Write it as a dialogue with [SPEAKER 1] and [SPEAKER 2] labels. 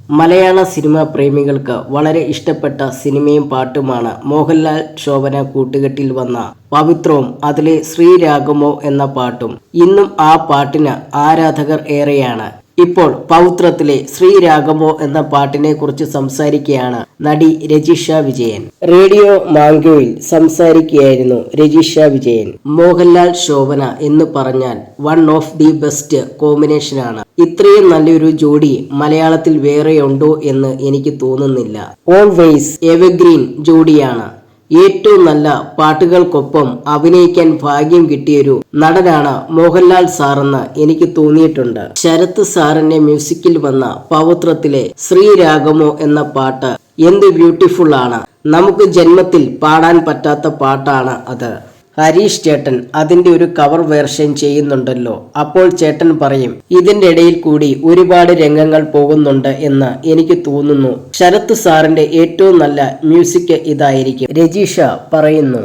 [SPEAKER 1] മലയാള cinema പ്രേമികൾക്ക് വളരെ ഇഷ്ടപ്പെട്ട സിനിമയും പാട്ടുമാണ് മോഹൻലാൽ ശോഭന കൂട്ടുകെട്ടിൽ വന്ന പവിത്രവും അതിലെ ശ്രീരാഗമോ എന്ന പാട്ടും. ഇന്നും ആ പാട്ടിന് ആരാധകർ ഏറെയാണ്. ഇപ്പോൾ പൗത്രത്തിലെ ശ്രീരാഗമോ എന്ന പാട്ടിനെ കുറിച്ച് സംസാരിക്കുകയാണ് നടി രജിഷ വിജയൻ. റേഡിയോ മാംഗോയിൽ സംസാരിക്കുകയായിരുന്നു രജിഷ വിജയൻ. മോഹൻലാൽ ശോഭന എന്ന് പറഞ്ഞാൽ വൺ ഓഫ് ദി ബെസ്റ്റ് കോമ്പിനേഷനാണ്. ഇത്രയും നല്ലൊരു ജോഡി മലയാളത്തിൽ വേറെയുണ്ടോ എന്ന് എനിക്ക് തോന്നുന്നില്ല. ഓൾവേസ് എവർഗ്രീൻ ജോഡിയാണ്. ഏറ്റവും നല്ല പാട്ടുകൾക്കൊപ്പം അഭിനയിക്കാൻ ഭാഗ്യം കിട്ടിയൊരു നടനാണ് മോഹൻലാൽ സാറെന്ന് എനിക്ക് തോന്നിയിട്ടുണ്ട്. ശരത് സാറിന്റെ മ്യൂസിക്കിൽ വന്ന പൗത്രത്തിലെ ശ്രീരാഗമോ എന്ന പാട്ട് എന്ത് ബ്യൂട്ടിഫുൾ ആണ്. നമുക്ക് ജന്മത്തിൽ പാടാൻ പറ്റാത്ത പാട്ടാണ് അത്. ഹരീഷ് ചേട്ടൻ അതിന്റെ ഒരു കവർ വേർഷൻ ചെയ്യുന്നുണ്ടല്ലോ. അപ്പോൾ ചേട്ടൻ പറയും ഇതിന്റെ ഇടയിൽ കൂടി ഒരുപാട് രംഗങ്ങൾ പോകുന്നുണ്ട് എന്ന് എനിക്ക് തോന്നുന്നു. ശരത് സാറിന്റെ ഏറ്റവും നല്ല മ്യൂസിക് ഇതായിരിക്കും, രജിഷ പറയുന്നു.